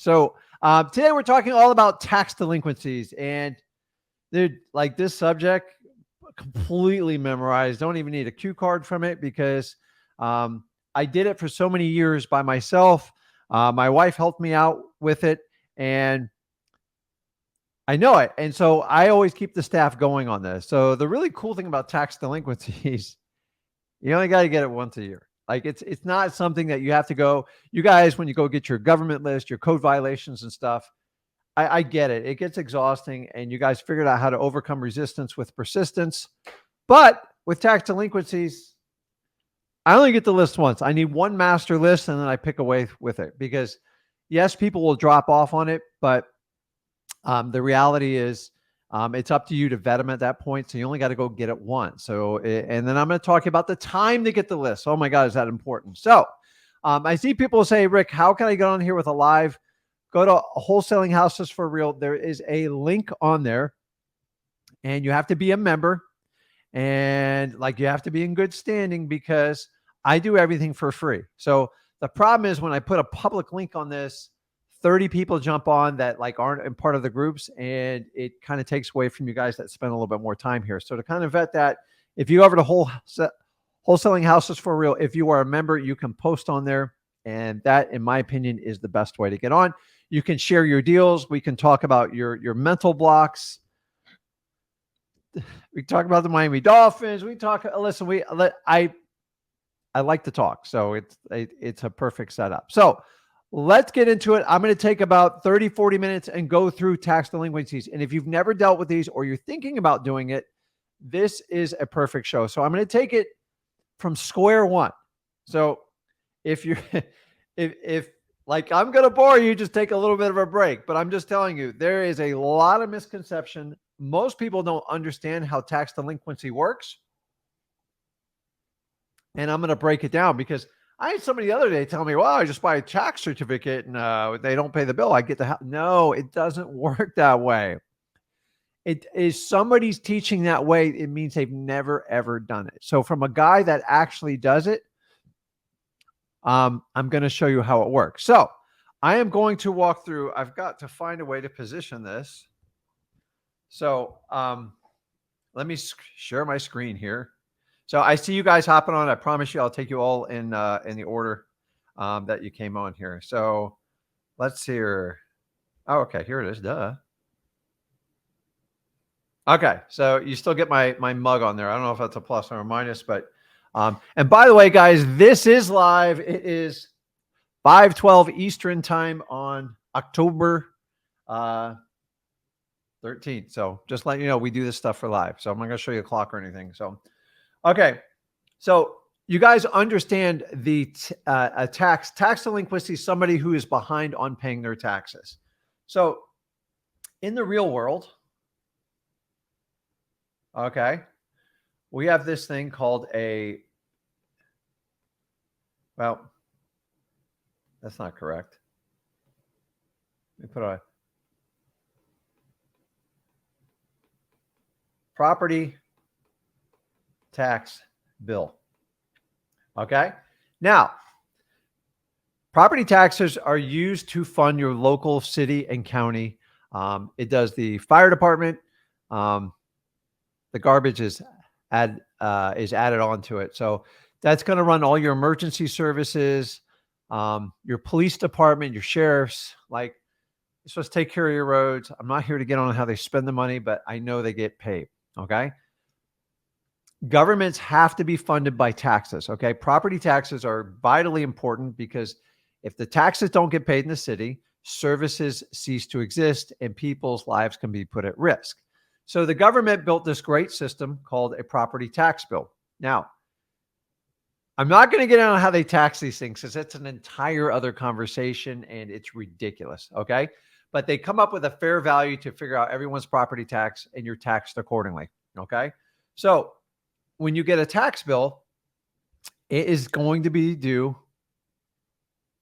So today we're talking all about tax delinquencies, and dude, like this subject, completely memorized. Don't even need a cue card from it because I did it for so many years by myself. My wife helped me out with it, and I know it. And so I always keep the staff going on this. So the really cool thing about tax delinquencies, you only got to get it once a year. Like it's not something that you have to go. You guys, when you go get your government list, your code violations and stuff, I get it. It gets exhausting, and you guys figured out how to overcome resistance with persistence. But with tax delinquencies, I only get the list once. I need one master list, and then I pick away with it because, yes, people will drop off on it, but the reality is it's up to you to vet them at that point. So you only got to go get it once. So, and then I'm going to talk about the time to get the list. Oh my God, is that important? So I see people say, Rick, how can I get on here with a live? Go to Wholesaling Houses for Real. There is a link on there, and you have to be a member, and like you have to be in good standing because I do everything for free. So the problem is when I put a public link on this, 30 people jump on that like aren't in part of the groups, and it kind of takes away from you guys that spend a little bit more time here. So to kind of vet that, if you go over to Wholesaling Houses for Real, if you are a member, you can post on there. And that, in my opinion, is the best way to get on. You can share your deals. We can talk about your mental blocks. We talk about the Miami Dolphins. We talk, listen, I like to talk. So it's a perfect setup. So let's get into it. I'm going to take about 30, 40 minutes and go through tax delinquencies. And if you've never dealt with these or you're thinking about doing it, this is a perfect show. So I'm going to take it from square one. So if you're, if like I'm going to bore you, just take a little bit of a break. But I'm just telling you, there is a lot of misconception. Most people don't understand how tax delinquency works. And I'm going to break it down because I had somebody the other day tell me, well, I just buy a tax certificate and they don't pay the bill. I get the house. No, it doesn't work that way. It is somebody's teaching that way. It means they've never, ever done it. So from a guy that actually does it, I'm going to show you how it works. So I am going to walk through. I've got to find a way to position this. So let me share my screen here. So I see you guys hopping on. I promise you, I'll take you all in the order that you came on here. So let's see here. Oh, okay, here it is. Duh. Okay, so you still get my mug on there. I don't know if that's a plus or a minus, but and by the way, guys, this is live. It is 5:12 Eastern time on October 13th. So just let you know, we do this stuff for live. So I'm not going to show you a clock or anything. So, okay. So you guys understand the tax delinquency, somebody who is behind on paying their taxes. So in the real world, okay, we have this thing called well, that's not correct. Let me put a property tax bill. Okay. Now, property taxes are used to fund your local city and county. It does the fire department. The garbage is added onto it. So that's going to run all your emergency services, your police department, your sheriffs. Like, you're supposed to take care of your roads. I'm not here to get on how they spend the money, but I know they get paid. Okay. Governments have to be funded by taxes. Okay. Property taxes are vitally important because if the taxes don't get paid in the city, services cease to exist and people's lives can be put at risk. So the government built this great system called a property tax bill. Now, I'm not going to get on how they tax these things because it's an entire other conversation and it's ridiculous. Okay. But they come up with a fair value to figure out everyone's property tax and you're taxed accordingly. Okay. So when you get a tax bill, it is going to be due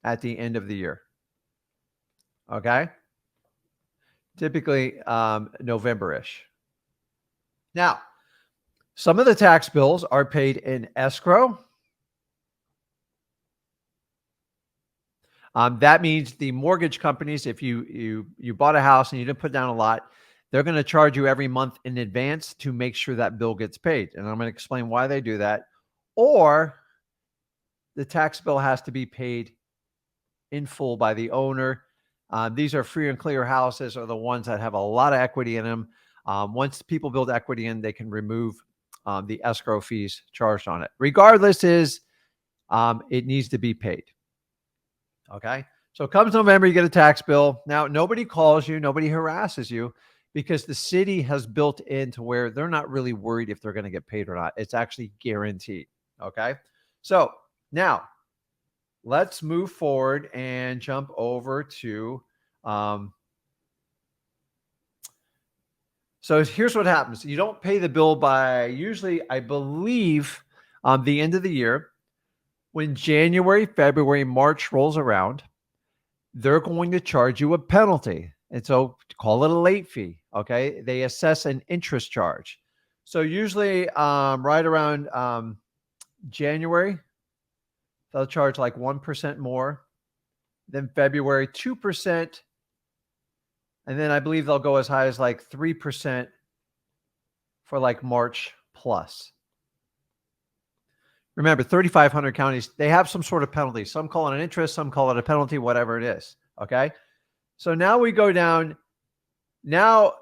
at the end of the year. Okay. Typically November-ish. Now, some of the tax bills are paid in escrow. That means the mortgage companies, if you bought a house and you didn't put down a lot, they're going to charge you every month in advance to make sure that bill gets paid. And I'm going to explain why they do that. Or the tax bill has to be paid in full by the owner. These are free and clear houses, are the ones that have a lot of equity in them. Once people build equity in, they can remove the escrow fees charged on it. Regardless, it needs to be paid. Okay. So comes November, you get a tax bill. Now, nobody calls you, nobody harasses you because the city has built into where they're not really worried if they're going to get paid or not. It's actually guaranteed. Okay. So now let's move forward and jump over to, so here's what happens. You don't pay the bill by usually, I believe, the end of the year. When January, February, March rolls around, they're going to charge you a penalty. And so call it a late fee. Okay. They assess an interest charge. So usually right around January, they'll charge like 1% more. Then February, 2%. And then I believe they'll go as high as like 3% for like March plus. Remember, 3,500 counties, they have some sort of penalty. Some call it an interest, some call it a penalty, whatever it is. Okay. So now we go down. Now,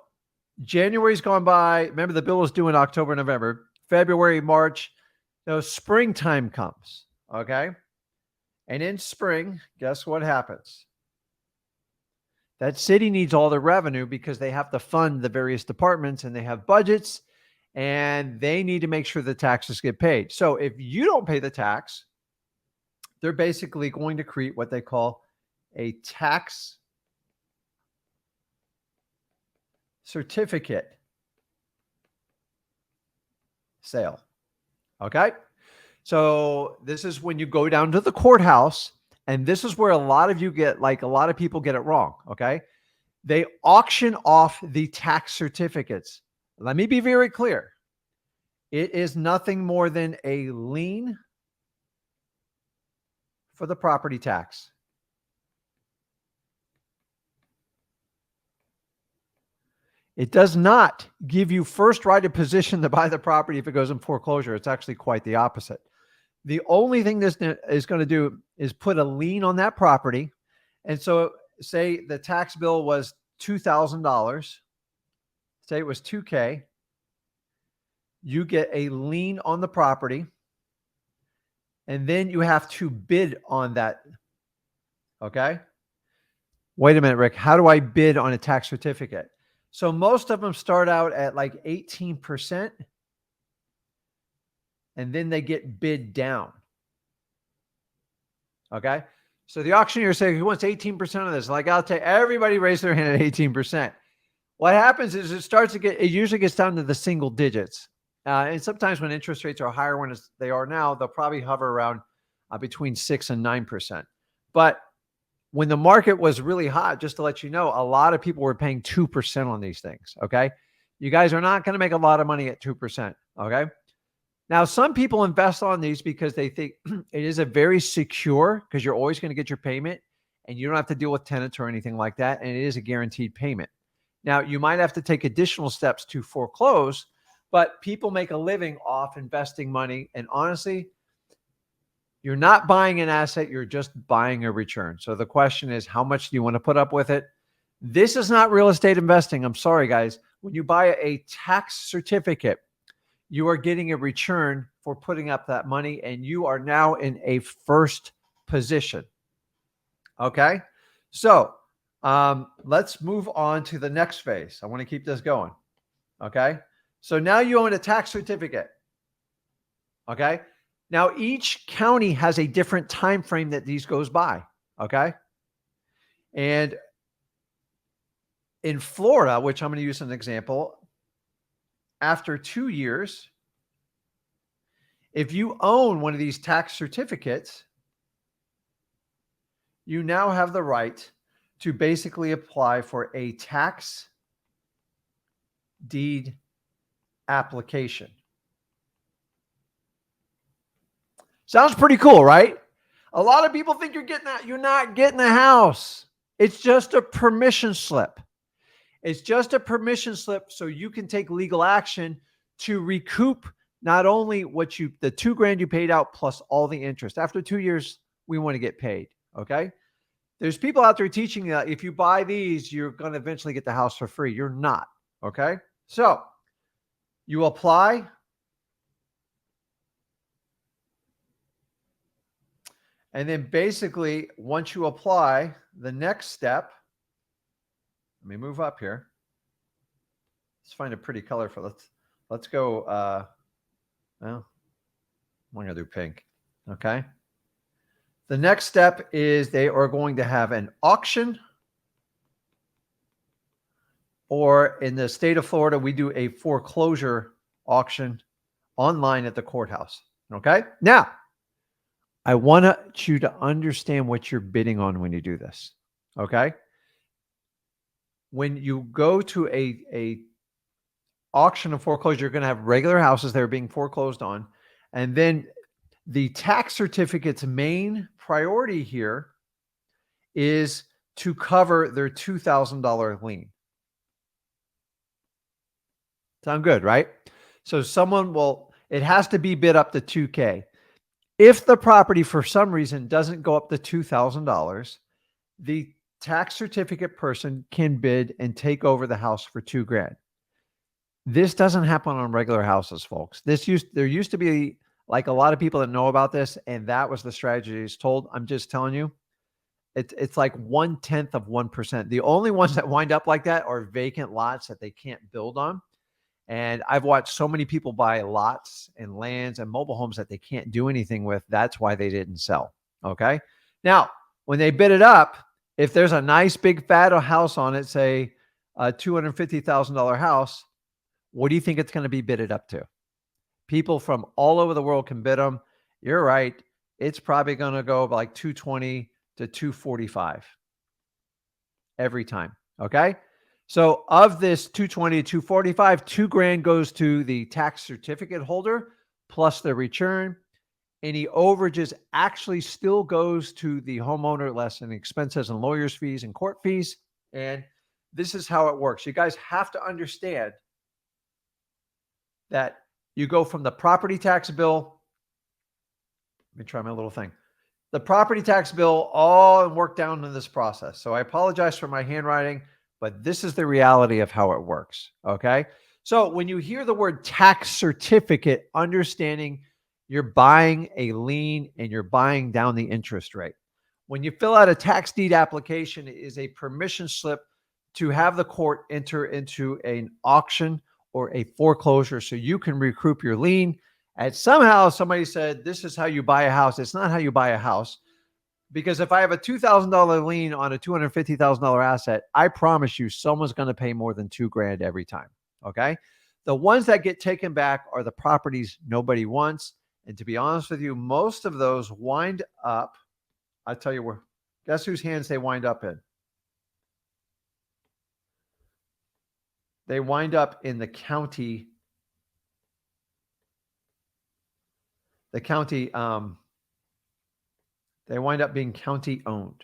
January's gone by. Remember, the bill was due in October, November, February, March. Springtime comes. Okay. And in spring, guess what happens? That city needs all the revenue because they have to fund the various departments and they have budgets. And they need to make sure the taxes get paid. So if you don't pay the tax, they're basically going to create what they call a tax certificate sale. Okay. So this is when you go down to the courthouse, and this is where a lot of people get it wrong. Okay. They auction off the tax certificates. Let me be very clear. It is nothing more than a lien for the property tax. It does not give you first right of position to buy the property if it goes in foreclosure. It's actually quite the opposite. The only thing this is going to do is put a lien on that property. And so say the tax bill was $2,000. Say it was $2,000. You get a lien on the property. And then you have to bid on that. Okay. Wait a minute, Rick. How do I bid on a tax certificate? So most of them start out at like 18%. And then they get bid down. Okay. So the auctioneer saying he wants 18% of this. Like, I'll take everybody raise their hand at 18%. What happens is it usually gets down to the single digits. And sometimes when interest rates are higher when they are now, they'll probably hover around between 6 and 9%. But when the market was really hot, just to let you know, a lot of people were paying 2% on these things. Okay. You guys are not going to make a lot of money at 2%. Okay. Now, some people invest on these because they think it is a very secure, because you're always going to get your payment and you don't have to deal with tenants or anything like that. And it is a guaranteed payment. Now, you might have to take additional steps to foreclose, but people make a living off investing money. And honestly, you're not buying an asset, you're just buying a return. So the question is, how much do you want to put up with it? This is not real estate investing. I'm sorry, guys. When you buy a tax certificate, you are getting a return for putting up that money, and you are now in a first position. Okay. So let's move on to the next phase. I want to keep this going. Okay. So now you own a tax certificate. Okay. Now each county has a different time frame that these goes by. Okay. And in Florida, which I'm going to use as an example, after 2 years, if you own one of these tax certificates, you now have the right to basically apply for a tax deed application. Sounds pretty cool, right? A lot of people think you're getting that. You're not getting the house. It's just a permission slip. It's just a permission slip so you can take legal action to recoup not only what the $2,000 you paid out plus all the interest. After 2 years, we want to get paid. Okay. There's people out there teaching that if you buy these, you're going to eventually get the house for free. You're not. Okay. So you apply. And then basically, once you apply, the next step, let me move up here. Let's find a pretty color for let's go well, I'm gonna do pink. Okay. The next step is they are going to have an auction, or in the state of Florida, we do a foreclosure auction online at the courthouse. Okay. Now, I want you to understand what you're bidding on when you do this. Okay. When you go to a auction of foreclosure, you're going to have regular houses that are being foreclosed on. And then the tax certificate's main priority here is to cover their $2,000 lien. Sound good, right? So it has to be bid up to $2,000. If the property for some reason doesn't go up to $2,000, the tax certificate person can bid and take over the house for $2,000. This doesn't happen on regular houses, folks. There used to be like a lot of people that know about this, and that was the strategy is told. I'm just telling you, it's like 1/10 of 1%. The only ones that wind up like that are vacant lots that they can't build on. And I've watched so many people buy lots and lands and mobile homes that they can't do anything with. That's why they didn't sell. Okay. Now, when they bid it up, if there's a nice big fat house on it, say a $250,000 house, what do you think it's going to be bidded up to? People from all over the world can bid them. You're right. It's probably going to go like 220 to 245 every time. Okay. So of this 220 to 245, $2,000 goes to the tax certificate holder plus the return. Any overages actually still goes to the homeowner, less than expenses and lawyers' fees and court fees. And this is how it works. You guys have to understand that you go from the property tax bill. Let me try my little thing. The property tax bill all work down in this process. So I apologize for my handwriting, but this is the reality of how it works. Okay. So when you hear the word tax certificate, understanding you're buying a lien and you're buying down the interest rate. When you fill out a tax deed application, it is a permission slip to have the court enter into an auction or a foreclosure so you can recoup your lien. And somehow somebody said, this is how you buy a house. It's not how you buy a house. Because if I have a $2,000 lien on a $250,000 asset, I promise you someone's going to pay more than $2,000 every time. Okay. The ones that get taken back are the properties nobody wants. And to be honest with you, most of those wind up, I'll tell you where, guess whose hands they wind up in? They wind up in the county. They wind up being county owned.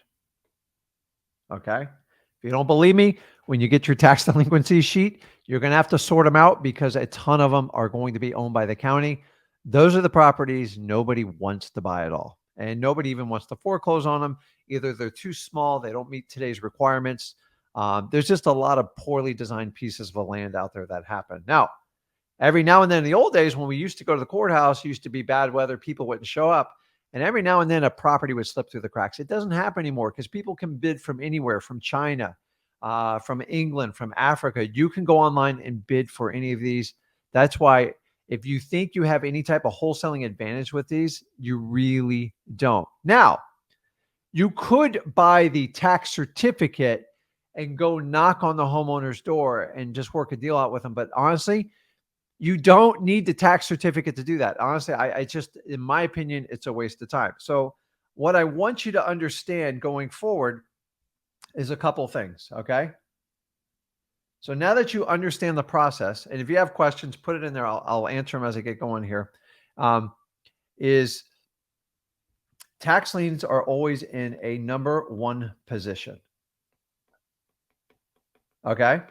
Okay. If you don't believe me, when you get your tax delinquency sheet, you're going to have to sort them out because a ton of them are going to be owned by the county. Those are the properties nobody wants to buy at all. And nobody even wants to foreclose on them. Either they're too small, they don't meet today's requirements. There's just a lot of poorly designed pieces of land out there that happen. Now, every now and then in the old days, when we used to go to the courthouse, used to be bad weather, people wouldn't show up. And every now and then a property would slip through the cracks. It doesn't happen anymore because people can bid from anywhere, from China, from England, from Africa. You can go online and bid for any of these. That's why if you think you have any type of wholesaling advantage with these, you really don't. Now, you could buy the tax certificate and go knock on the homeowner's door and just work a deal out with them. But honestly, you don't need the tax certificate to do that. Honestly, I just, in my opinion, it's a waste of time. So what I want you to understand going forward is a couple things. Okay. So now that you understand the process, and if you have questions, put it in there. I'll answer them as I get going here. Is tax liens are always in a number one position. Okay.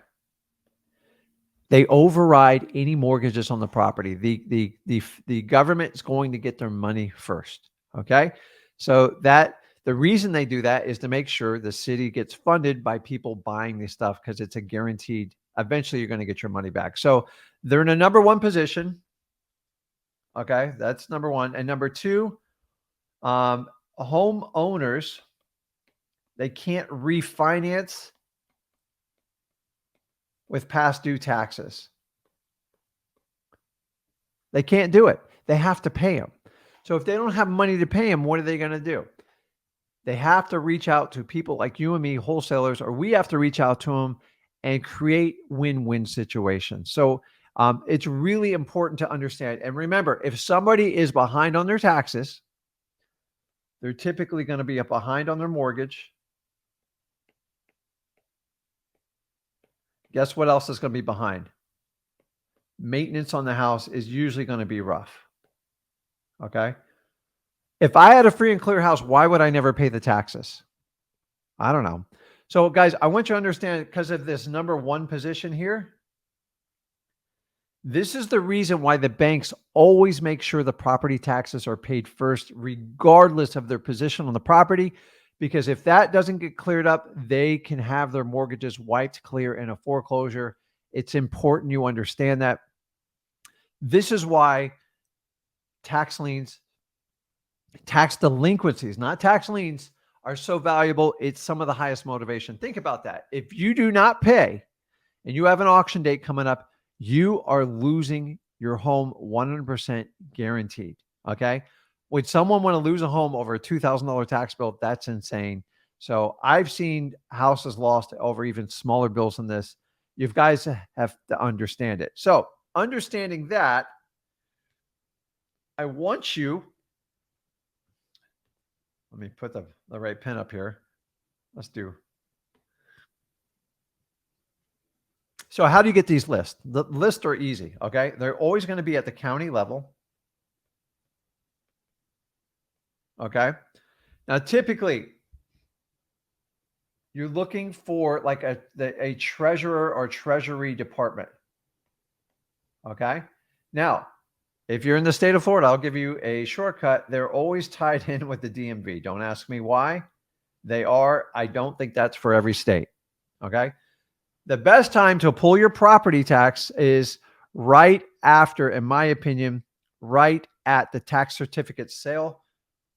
They override any mortgages on the property. The government is going to get their money first. Okay. So that the reason they do that is to make sure the city gets funded by people buying this stuff, because it's a guaranteed, eventually you're going to get your money back. So they're in a number one position. Okay. That's number one. And number two, homeowners, they can't refinance with past due taxes. They can't do it. They have to pay them. So if they don't have money to pay them, what are they going to do? They have to reach out to people like you and me, wholesalers, or we have to reach out to them and create win-win situations. So it's really important to understand. And remember, if somebody is behind on their taxes, they're typically going to be behind on their mortgage. Guess what else is going to be behind? Maintenance on the house is usually going to be rough. Okay. If I had a free and clear house, why would I never pay the taxes? I don't know. So guys, I want you to understand, because of this number one position here, this is the reason why the banks always make sure the property taxes are paid first, regardless of their position on the property. Because if that doesn't get cleared up, they can have their mortgages wiped clear in a foreclosure. It's important you understand that. This is why tax liens, tax delinquencies, not tax liens, are so valuable. It's some of the highest motivation. Think about that. If you do not pay and you have an auction date coming up, you are losing your home 100% guaranteed. Okay. Would someone want to lose a home over a $2,000 tax bill? That's insane. So I've seen houses lost over even smaller bills than this. You guys have to understand it. So understanding that, I want you, let me put the right pen up here. Let's do. So how do you get these lists? The lists are easy. Okay. They're always going to be at the county level. Okay. Now, typically, you're looking for like a treasurer or treasury department. Okay. Now, if you're in the state of Florida, I'll give you a shortcut. They're always tied in with the DMV. Don't ask me why. They are. I don't think that's for every state. Okay. The best time to pull your property tax is right after, in my opinion, right at the tax certificate sale.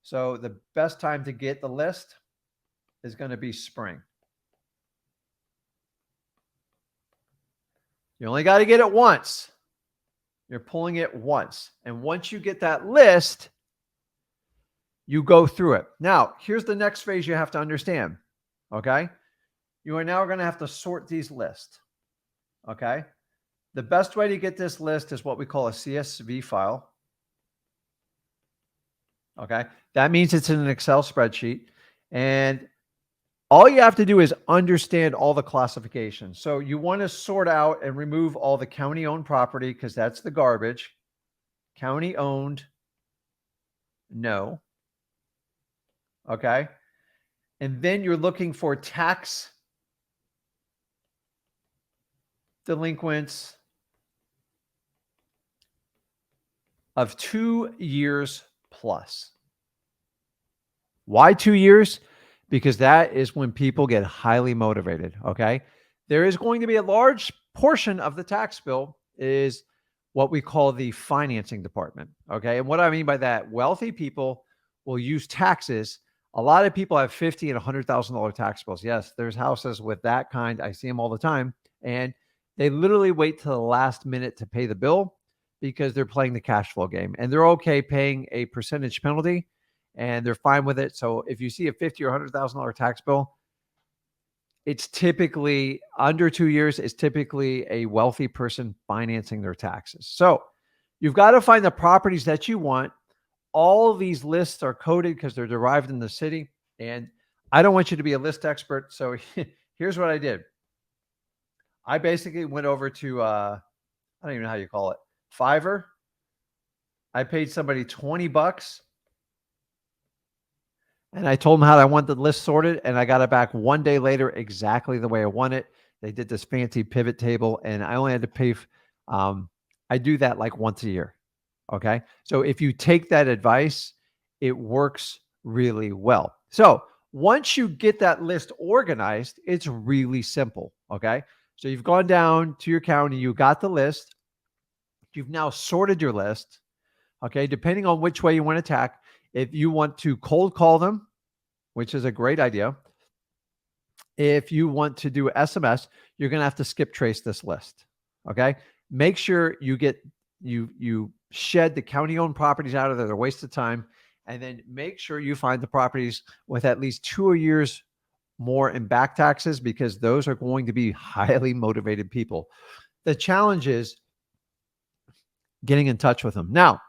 So the best time to get the list is going to be spring. You only got to get it once. You're pulling it once. And once you get that list, you go through it. Now, here's the next phase you have to understand. Okay. You are now going to have to sort these lists. Okay. The best way to get this list is what we call a CSV file. Okay. That means it's in an Excel spreadsheet. And all you have to do is understand all the classifications. So you want to sort out and remove all the county-owned property, because that's the garbage. County-owned, no. Okay. And then you're looking for tax delinquents of 2 years plus. Why 2 years? Because that is when people get highly motivated. Okay. There is going to be a large portion of the tax bill is what we call the financing department. Okay. And what I mean by that, wealthy people will use taxes. A lot of people have $50,000 and $100,000 tax bills. Yes, there's houses with that kind. I see them all the time. And they literally wait till the last minute to pay the bill because they're playing the cash flow game, and they're okay paying a percentage penalty, and they're fine with it. So if you see a $50,000 or $100,000 tax bill, it's typically under 2 years. It's typically a wealthy person financing their taxes. So you've got to find the properties that you want. All of these lists are coded because they're derived in the city. And I don't want you to be a list expert. So here's what I did. I basically went over to, I don't even know how you call it, Fiverr. I paid somebody $20 And I told them how I want the list sorted, and I got it back 1 day later exactly the way I want it. They did this fancy pivot table, and I only had to pay. I do that like once a year. Okay. So if you take that advice, it works really well. So once you get that list organized, it's really simple. Okay. So you've gone down to your county, you got the list, you've now sorted your list. Okay. Depending on which way you want to attack, if you want to cold call them, which is a great idea. If you want to do SMS, you're going to have to skip trace this list. Okay. Make sure you get, you shed the county owned properties out of there. They're a waste of time. And then make sure you find the properties with at least 2 years more in back taxes, because those are going to be highly motivated people. The challenge is getting in touch with them. Now,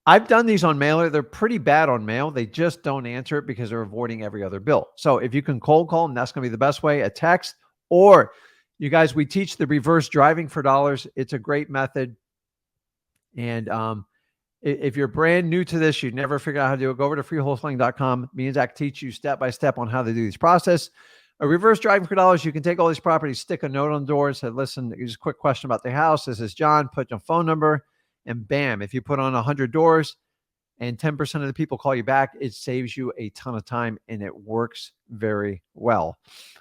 I've done these on mailer. They're pretty bad on mail. They just don't answer it because they're avoiding every other bill. So if you can cold call them, that's going to be the best way. A text, or you guys, we teach the reverse driving for dollars. It's a great method. And if you're brand new to this, you'd never figure out how to do it, go over to freewholesaling.com. Me and Zach teach you step-by-step on how to do this process. A reverse driving for dollars, you can take all these properties, stick a note on the door and say, listen, just a quick question about the house. This is John. Put your phone number. And bam, if you put on 100 doors and 10% of the people call you back, it saves you a ton of time, and it works very well.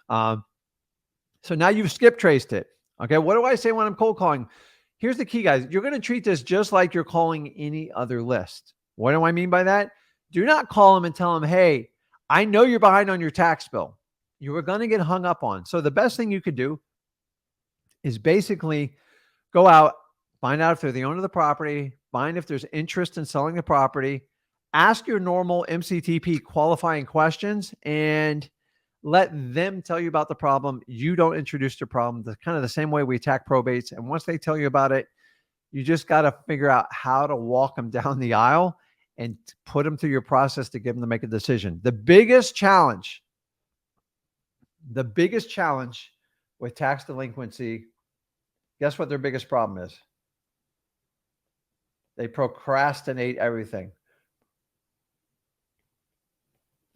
So now you've skip traced it. Okay. What do I say when I'm cold calling? Here's the key, guys. You're going to treat this just like you're calling any other list. What do I mean by that? Do not call them and tell them, hey, I know you're behind on your tax bill. You are going to get hung up on. So the best thing you could do is basically go out, find out if they're the owner of the property, find if there's interest in selling the property, ask your normal MCTP qualifying questions, and let them tell you about the problem. You don't introduce the problem. The kind of the same way we attack probates. And once they tell you about it, you just got to figure out how to walk them down the aisle and put them through your process to get them to make a decision. The biggest challenge with tax delinquency, guess what their biggest problem is? They procrastinate everything.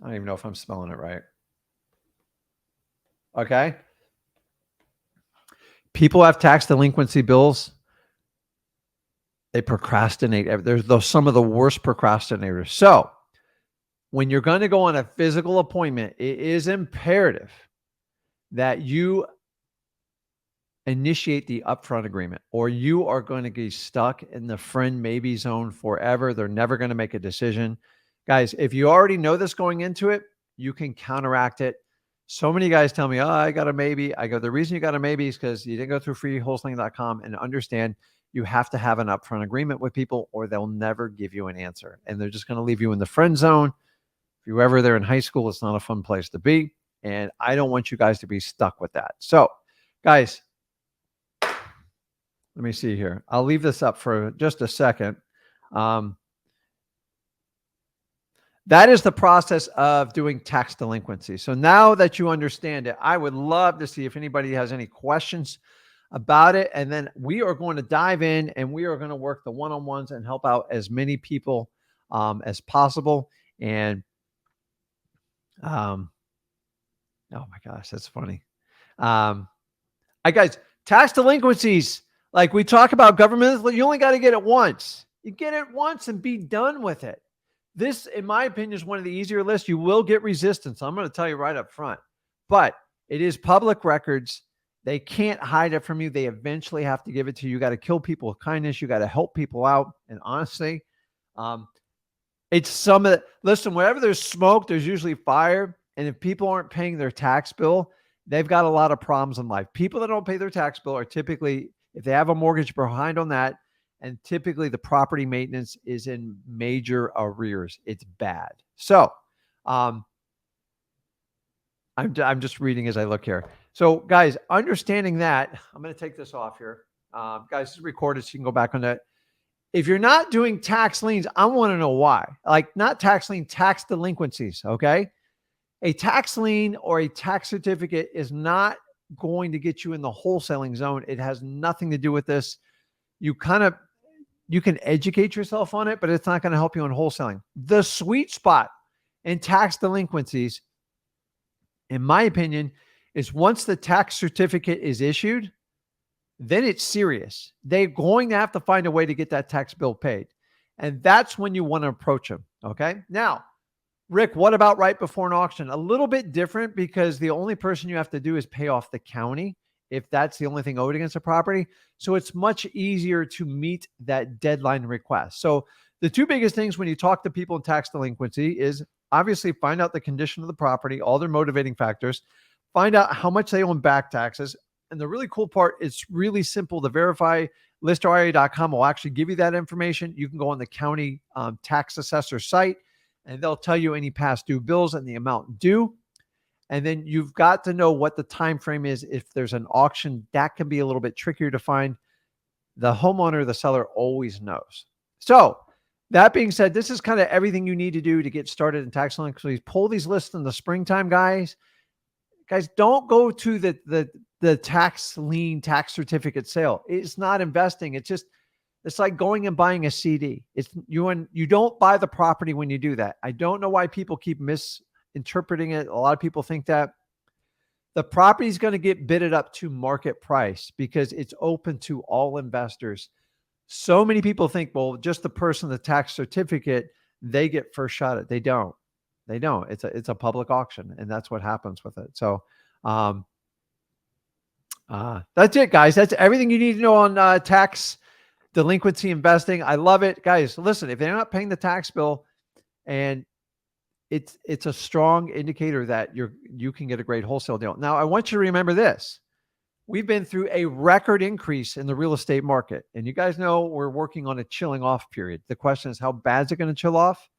I don't even know if I'm spelling it right. Okay. People have tax delinquency bills. They procrastinate. There's some of the worst procrastinators. So when you're going to go on a physical appointment, it is imperative that you initiate the upfront agreement, or you are going to be stuck in the friend maybe zone forever. They're never going to make a decision. Guys, if you already know this going into it, you can counteract it. So many guys tell me, oh, I got a maybe. I go, the reason you got a maybe is because you didn't go through freewholesaling.com and understand you have to have an upfront agreement with people, or they'll never give you an answer. And they're just going to leave you in the friend zone. If you were ever there in high school, it's not a fun place to be. And I don't want you guys to be stuck with that. So guys, let me see here. I'll leave this up for just a second. That is the process of doing tax delinquency. So now that you understand it, I would love to see if anybody has any questions about it. And then we are going to dive in, and we are going to work the one-on-ones and help out as many people as possible. And oh my gosh, that's funny. Guys, tax delinquencies, like we talk about government, you only got to get it once. You get it once and be done with it. This, in my opinion, is one of the easier lists. You will get resistance. I'm going to tell you right up front, but it is public records. They can't hide it from you. They eventually have to give it to you. You got to kill people with kindness. You got to help people out. And honestly, it's some of the, listen, wherever there's smoke, there's usually fire. And if people aren't paying their tax bill, they've got a lot of problems in life. People that don't pay their tax bill are typically, if they have a mortgage behind on that, and typically the property maintenance is in major arrears. It's bad. So I'm just reading as I look here. So guys, understanding that, I'm going to take this off here. Guys, this is recorded so you can go back on that. If you're not doing tax liens, I want to know why. Like, not tax lien, tax delinquencies, okay? A tax lien or a tax certificate is not going to get you in the wholesaling zone. It has nothing to do with this. You can educate yourself on it, but it's not going to help you in wholesaling. The sweet spot in tax delinquencies, in my opinion, is once the tax certificate is issued, then it's serious. They're going to have to find a way to get that tax bill paid. And that's when you want to approach them. Okay. Now, Rick, what about right before an auction? A little bit different because the only person you have to do is pay off the county if that's the only thing owed against the property. So it's much easier to meet that deadline request. So the two biggest things when you talk to people in tax delinquency is obviously find out the condition of the property, all their motivating factors, find out how much they owe in back taxes. And the really cool part, it's really simple to verify. ListRIA.com will actually give you that information. You can go on the county tax assessor site, and they'll tell you any past due bills and the amount due. And then you've got to know what the time frame is. If there's an auction, that can be a little bit trickier to find. The homeowner, the seller always knows. So that being said, this is kind of everything you need to do to get started in tax delinquencies. Pull these lists in the springtime, guys. Guys, don't go to the tax lien tax certificate sale. It's not investing. It's like going and buying a CD. You don't buy the property when you do that. I don't know why people keep misinterpreting it. A lot of people think that the property is going to get bidded up to market price because it's open to all investors. So many people think, well, just the person, the tax certificate, they get first shot at it. They don't. They don't. It's a public auction, and that's what happens with it. So that's it, guys. That's everything you need to know on tax delinquency investing. I love it, guys. Listen, if they're not paying the tax bill, and it's a strong indicator that you can get a great wholesale deal. Now, I want you to remember this. We've been through a record increase in the real estate market, and you guys know we're working on a chilling off period. The question is, how bad is it going to chill off?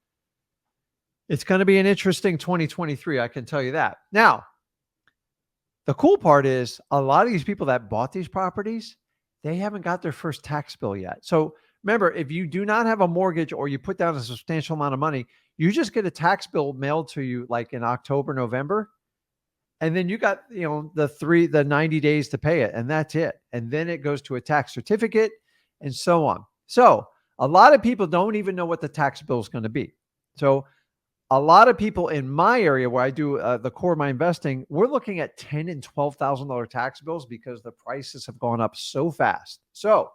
It's going to be an interesting 2023. I can tell you that. Now, the cool part is a lot of these people that bought these properties, they haven't got their first tax bill yet. So remember, if you do not have a mortgage or you put down a substantial amount of money, you just get a tax bill mailed to you like in October, November. And then you got, the 90 days to pay it, and that's it. And then it goes to a tax certificate and so on. So a lot of people don't even know what the tax bill is going to be. So a lot of people in my area where I do the core of my investing, we're looking at $10,000 and $12,000 tax bills because the prices have gone up so fast. So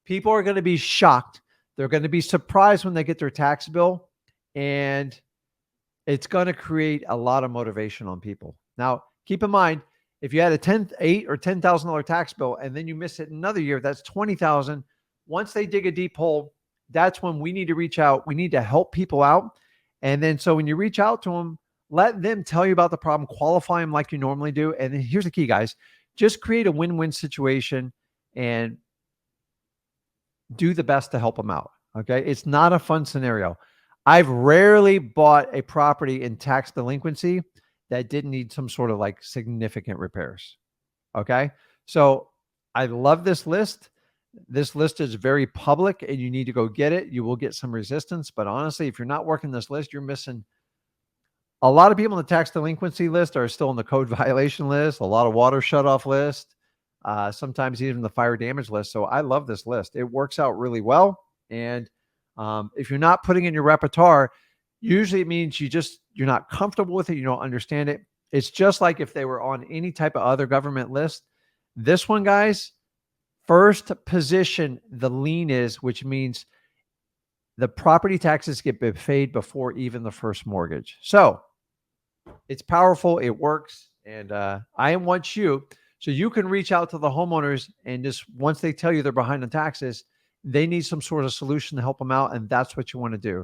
people are going to be shocked. They're going to be surprised when they get their tax bill, and it's going to create a lot of motivation on people. Now, keep in mind, if you had a $8,000 or $10,000 tax bill and then you miss it another year, that's $20,000. Once they dig a deep hole, that's when we need to reach out. We need to help people out. And then so when you reach out to them, let them tell you about the problem, qualify them like you normally do. And then here's the key, guys. Just create a win-win situation and do the best to help them out. Okay. It's not a fun scenario. I've rarely bought a property in tax delinquency that didn't need some sort of like significant repairs. Okay. So I love this list. This list is very public and you need to go get it. You will get some resistance, but honestly, if you're not working this list, you're missing. A lot of people on the tax delinquency list are still on the code violation list, a lot of water shutoff list, sometimes even the fire damage list. So I love this list. It works out really well. And if you're not putting in your repertoire, usually it means you're not comfortable with it. You don't understand it. It's just like if they were on any type of other government list. This one, guys, first position the lien is, which means the property taxes get paid before even the first mortgage. So it's powerful. It works. And I want you, so you can reach out to the homeowners and just once they tell you they're behind on taxes, they need some sort of solution to help them out. And that's what you want to do.